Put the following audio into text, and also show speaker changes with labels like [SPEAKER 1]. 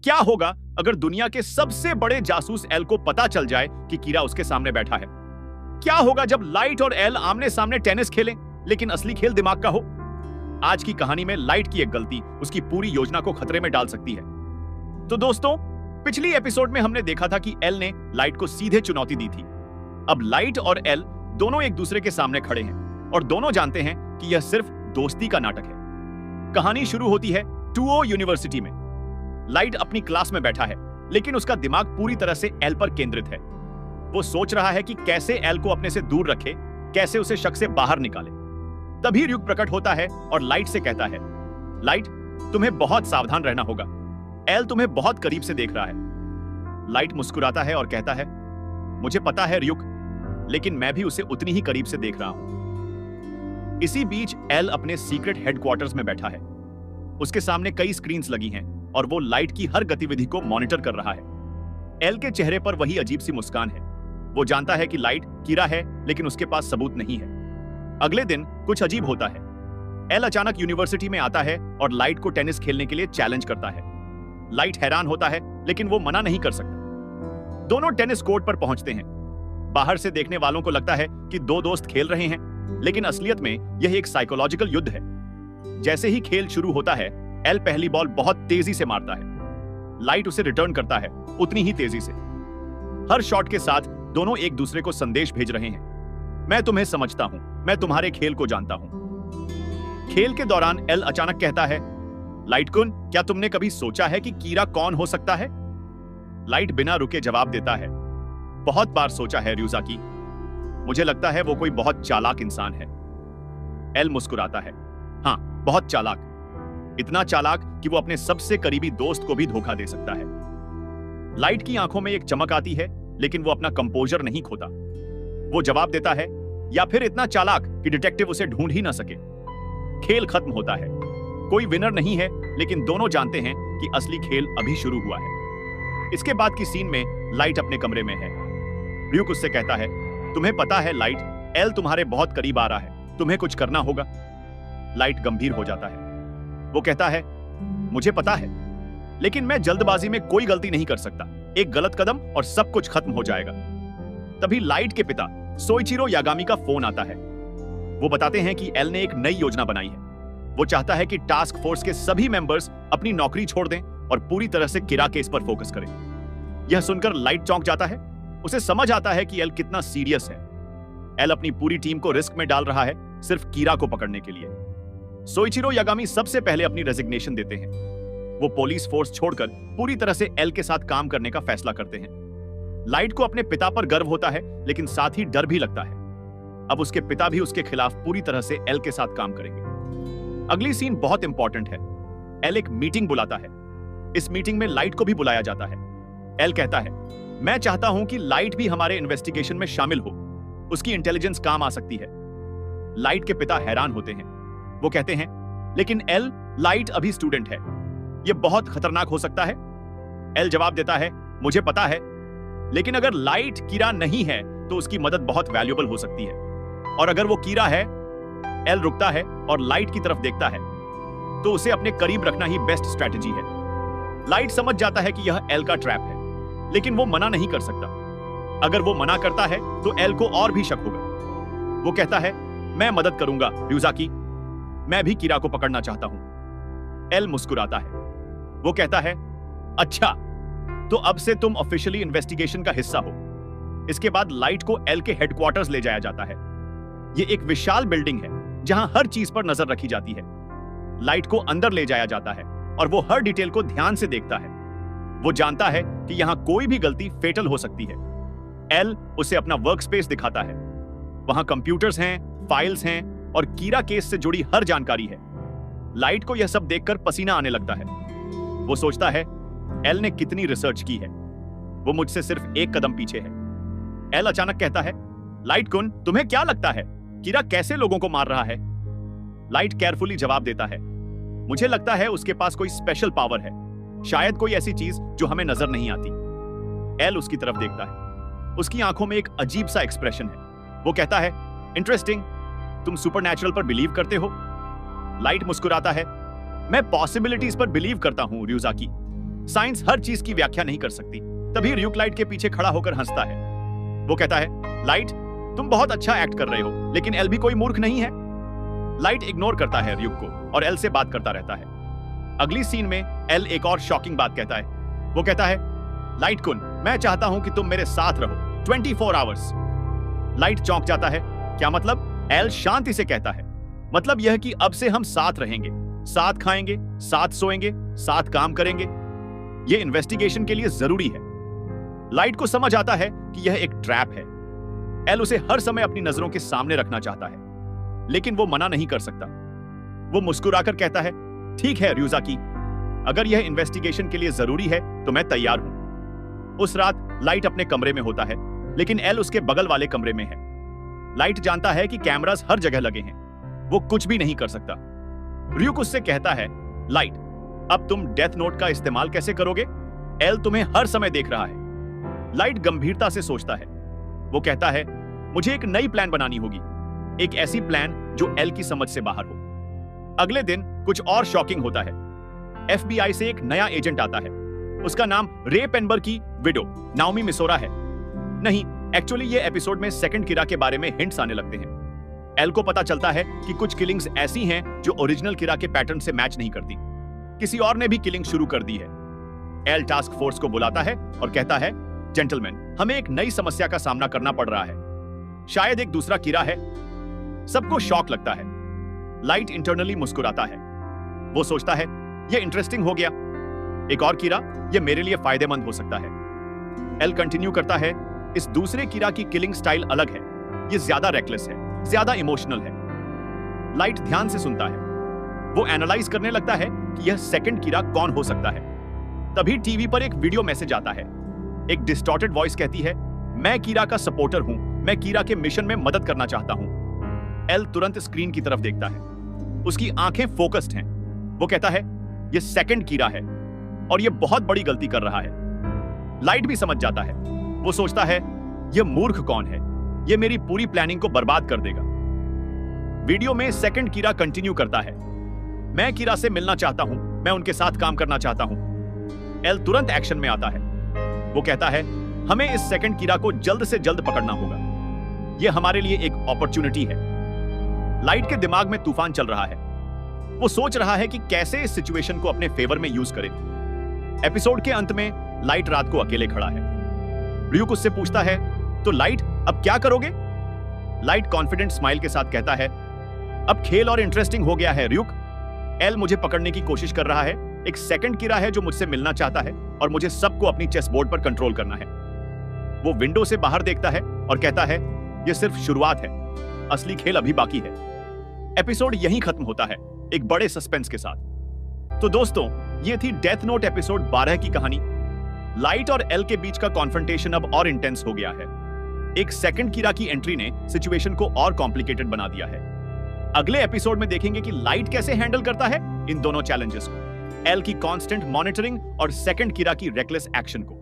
[SPEAKER 1] क्या होगा अगर दुनिया के सबसे बड़े जासूस एल को पता चल जाए कि कीरा उसके सामने बैठा है? क्या होगा जब लाइट और एल आमने सामने टेनिस खेलें, लेकिन असली खेल दिमाग का हो? आज की कहानी में लाइट की एक गलती उसकी पूरी योजना को खतरे में डाल सकती है। तो दोस्तों, पिछली एपिसोड में हमने देखा था कि एल ने लाइट को सीधे चुनौती दी थी। अब लाइट और एल दोनों एक दूसरे के सामने खड़े हैं और दोनों जानते हैं कि यह सिर्फ दोस्ती का नाटक है। कहानी शुरू होती है टूओ यूनिवर्सिटी में। लाइट अपनी क्लास में बैठा है, लेकिन उसका दिमाग पूरी तरह से एल पर केंद्रित है। वो सोच रहा है कि कैसे एल को अपने से दूर रखे, कैसे उसे शक से बाहर निकाले। तभी र्यूक प्रकट होता है और लाइट से कहता है, लाइट, तुम्हें बहुत सावधान रहना होगा। एल तुम्हें बहुत करीब से देख रहा है। लाइट मुस्कुराता है और कहता है, मुझे पता है र्यूक, लेकिन मैं भी उसे उतनी ही करीब से देख रहा हूं। इसी बीच एल अपने सीक्रेट हेडक्वार्टर्स में बैठा है। उसके सामने कई स्क्रीन्स लगी हैं और वो लाइट की हर गतिविधि को मॉनिटर कर रहा है। एल के चेहरे पर वही अजीब सी मुस्कान है। वो जानता है कि लाइट कीरा है, लेकिन उसके पास सबूत नहीं है। अगले दिन कुछ अजीब होता है। एल अचानक यूनिवर्सिटी में आता है और लाइट को टेनिस खेलने के लिए चैलेंज करता है। लाइट हैरान होता है, लेकिन वो मना नहीं कर सकता। दोनों टेनिस कोर्ट पर पहुंचते हैं। बाहर से देखने वालों को लगता है कि दो दोस्त खेल रहे हैं, लेकिन असलियत में यह एक साइकोलॉजिकल युद्ध है। जैसे ही खेल शुरू होता है, एल पहली बॉल बहुत तेजी से मारता है। लाइट उसे रिटर्न करता है, उतनी ही तेजी से। हर शॉट के साथ दोनों एक दूसरे को संदेश भेज रहे हैं, मैं तुम्हें समझता हूं, मैं तुम्हारे खेल को जानता हूं। खेल के दौरान एल अचानक कहता है, लाइट कुन, क्या तुमने कभी सोचा है कि कीरा कौन हो सकता है? लाइट बिना रुके जवाब देता है, बहुत बार सोचा है र्यूज़ाकी। मुझे लगता है वो कोई बहुत चालाक इंसान है। एल मुस्कुराता है, हाँ, बहुत चालाक। इतना चालाक कि वो अपने सबसे करीबी दोस्त को भी धोखा दे सकता है। लाइट की आंखों में एक चमक आती है, लेकिन वो अपना कंपोजर नहीं खोता। वो जवाब देता है, या फिर इतना चालाक कि डिटेक्टिव उसे ढूंढ ही ना सके। खेल खत्म होता है। कोई विनर नहीं है, लेकिन दोनों जानते हैं कि असली खेल अभी शुरू हुआ है। इसके बाद की सीन में लाइट अपने कमरे में है। र्यूक उससे कहता है, तुम्हें पता है लाइट, एल तुम्हारे बहुत करीब आ रहा है, तुम्हें कुछ करना होगा। लाइट गंभीर हो जाता है। वो कहता है, मुझे पता है, लेकिन मैं जल्दबाजी में कोई गलती नहीं कर सकता। एक गलत कदम और सब कुछ खत्म हो जाएगा। तभी लाइट के पिता सोइचिरो यागामी का फोन आता है। वो बताते हैं कि एल ने एक नई योजना बनाई है। वो चाहता है कि टास्क फोर्स के सभी मेंबर्स अपनी नौकरी छोड़ दें और पूरी तरह से कीरा केस पर फोकस करें। यह सुनकर लाइट चौंक जाता है। उसे समझ आता है कि एल कितना सीरियस है। एल अपनी पूरी टीम को रिस्क में डाल रहा है, सिर्फ कीरा को पकड़ने के लिए। सोइचिरो यागामी सबसे पहले अपनी रेजिग्नेशन देते हैं। वो पुलिस फोर्स छोड़कर पूरी तरह से एल के साथ काम करने का फैसला करते हैं। लाइट को अपने पिता पर गर्व होता है, लेकिन साथ ही डर भी लगता है। अब उसके पिता भी उसके खिलाफ पूरी तरह से एल के साथ काम करेंगे। अगली सीन बहुत इंपॉर्टेंट है। एल एक मीटिंग बुलाता है। इस मीटिंग में लाइट को भी बुलाया जाता है। एल कहता है, मैं चाहता हूं कि लाइट भी हमारे इन्वेस्टिगेशन में शामिल हो। उसकी इंटेलिजेंस काम आ सकती है। लाइट के पिता हैरान होते हैं। वो कहते हैं, लेकिन एल, लाइट अभी स्टूडेंट है, यह बहुत खतरनाक हो सकता है। एल जवाब देता है, मुझे पता है, लेकिन अगर लाइट कीरा नहीं है तो उसकी मदद बहुत वैल्यूएबल हो सकती है, और अगर वो कीरा है। एल रुकता है और लाइट की तरफ देखता है, तो उसे अपने करीब रखना ही बेस्ट स्ट्रैटेजी है। लाइट समझ जाता है कि यह एल का ट्रैप है, लेकिन वो मना नहीं कर सकता। अगर वो मना करता है तो एल को और भी शक होगा। वो कहता है, मैं मदद करूंगा र्यूज़ाकी, मैं भी कीरा को पकड़ना चाहता हूं। एल मुस्कुराता है। वो कहता है, अच्छा, तो अब से तुम ऑफिशियली इन्वेस्टिगेशन का हिस्सा हो। इसके बाद लाइट को एल के हेडक्वार्टर्स ले जाया जाता है। यह एक विशाल बिल्डिंग है जहां हर चीज पर नजर रखी जाती है। लाइट को अंदर ले जाया जाता है और वो हर डिटेल को ध्यान से देखता है। वो जानता है कि यहां कोई भी गलती फेटल हो सकती है। एल उसे अपना वर्क स्पेस दिखाता है। वहां कंप्यूटर्स हैं, फाइल्स हैं और कीरा केस से जुड़ी हर जानकारी है। लाइट को यह सब देखकर पसीना आने लगता है। वो सोचता है, एल ने कितनी रिसर्च की है। वो मुझसे सिर्फ एक कदम पीछे है। एल अचानक कहता है, लाइट कुन, तुम्हें क्या लगता है कीरा कैसे लोगों को मार रहा है? लाइट केयरफुली जवाब देता है, मुझे लगता है उसके पास कोई स्पेशल पावर है, शायद कोई ऐसी चीज जो हमें नजर नहीं आती। एल उसकी तरफ देखता है। उसकी आंखों में एक अजीब सा एक्सप्रेशन है। वो कहता है, इंटरेस्टिंग, तुम सुपरनैचुरल पर बिलीव करते हो? लाइट मुस्कुराता है, मैं पॉसिबिलिटीज पर बिलीव करता हूं र्यूज़ाकी। साइंस हर चीज की व्याख्या नहीं कर सकती। तभी र्यूक लाइट के पीछे खड़ा होकर हंसता है। वो कहता है, लाइट तुम बहुत अच्छा एक्ट कर रहे हो, लेकिन एल भी कोई मूर्ख नहीं है। लाइट इग्नोर करता है र्यूक को और एल से बात करता रहता है। अगली सीन में एल एक और शॉकिंग बात कहता है। वो कहता है, लाइट कुन, मैं चाहता हूं कि तुम मेरे साथ रहो 24 आवर्स। लाइट चौंक जाता है। क्या मतलब? एल शांति से कहता है, मतलब यह कि अब से हम साथ रहेंगे, साथ खाएंगे, साथ सोएंगे, साथ काम करेंगे। यह इन्वेस्टिगेशन के लिए जरूरी है। लाइट को समझ आता है कि यह एक ट्रैप है। एल उसे हर समय अपनी नजरों के सामने रखना चाहता है, लेकिन वो मना नहीं कर सकता। वो मुस्कुराकर कहता है, ठीक है र्यूजाकी, अगर यह इन्वेस्टिगेशन के लिए जरूरी है तो मैं तैयार हूं। उस रात लाइट अपने कमरे में होता है, लेकिन एल उसके बगल वाले कमरे में है। लाइट जानता है कि कैमरास हर जगह लगे हैं, वो कुछ भी नहीं कर सकता। र्यूक उससे कहता है, लाइट अब तुम डेथ नोट का इस्तेमाल कैसे करोगे? एल तुम्हें हर समय देख रहा है। लाइट गंभीरता से सोचता है। वो कहता है, मुझे एक नई प्लान बनानी होगी, एक ऐसी प्लान जो एल की समझ से बाहर हो। अगले दिन कुछ और शॉकिंग होता है। FBI से एक नया एजेंट आता है। उसका नाम रे पेनबर्ग की विडो नाओमी मिसोरा है। नहीं, एक्चुअली ये एपिसोड में सेकंड किरा के बारे में हिंट्स आने लगते हैं। एल को पता चलता है कि कुछ किलिंग्स ऐसी हैं जो ओरिजिनल किरा के पैटर्न से मैच नहीं करती। किसी और ने भी किलिंग शुरू कर दी है। एल टास्क फोर्स को बुलाता है और कहता है, जेंटलमैन, हमें एक नई समस्या का सामना करना पड़ रहा है। शायद एक दूसरा कीड़ा है। सबको शॉक लगता है। लाइट इंटरनली मुस्कुराता है। वो सोचता है, यह इंटरेस्टिंग हो गया। एक और कीड़ा, यह मेरे लिए फायदेमंद हो सकता है। एल कंटिन्यू करता है, इस दूसरे कीड़ा की किलिंग स्टाइल अलग है। यह ज्यादा रेकलेस है, ज्यादा इमोशनल है। लाइट ध्यान से सुनता है। वो एनालाइज करने लगता है कि यह सेकंड कीड़ा कौन हो सकता है। तभी टीवी पर एक वीडियो मैसेज आता है। एक डिस्टॉर्टेड वॉइस कहती है, मैं कीरा का सपोर्टर हूं, मैं कीरा के मिशन में मदद करना चाहता हूं। एल तुरंत स्क्रीन की तरफ देखता है। उसकी आंखें फोकस्ड हैं। वो कहता है, यह सेकंड कीरा है और यह बहुत बड़ी गलती कर रहा है। लाइट भी समझ जाता है। वो सोचता है, यह मूर्ख कौन है? यह मेरी पूरी प्लानिंग को बर्बाद कर देगा। वीडियो में सेकंड कीरा कंटिन्यू करता है, मैं कीरा से मिलना चाहता हूं, मैं उनके साथ काम करना चाहता हूं। एल तुरंत एक्शन में आता है। वो कहता है, हमें इस सेकंड कीरा को जल्द से जल्द पकड़ना होगा। यह हमारे लिए एक अपॉर्चुनिटी है। लाइट के दिमाग में तूफान चल रहा है। वो सोच रहा है कि कैसे इस सिचुएशन को अपने फेवर में यूज करे। एपिसोड के अंत में लाइट रात को अकेले खड़ा है। र्यूक उससे पूछता है, तो लाइट अब क्या करोगे? लाइट कॉन्फिडेंट स्माइल के साथ कहता है, अब खेल और इंटरेस्टिंग हो गया है र्यूक। एल मुझे पकड़ने की कोशिश कर रहा है। एक सेकंड कीड़ा है जो मुझसे मिलना चाहता है और मुझे सबको अपनी चेस बोर्ड पर कंट्रोल करना है। वो विंडो से बाहर देखता है और कहता है, यह सिर्फ शुरुआत है, असली खेल अभी बाकी है। एपिसोड यहीं खत्म होता है, एक बड़े सस्पेंस के साथ। तो दोस्तों, ये थी डेथ नोट एपिसोड 12 की कहानी। लाइट और एल के बीच का कॉन्फ्रंटेशन अब और इंटेंस हो गया है। एक सेकंड कीड़ा की एंट्री ने सिचुएशन को और कॉम्प्लिकेटेड बना दिया है। अगले एपिसोड में देखेंगे कि लाइट कैसे हैंडल करता है इन दोनों चैलेंजेस को, एल की कांस्टेंट मॉनिटरिंग और सेकंड कीड़ा की रेकलेस एक्शन को।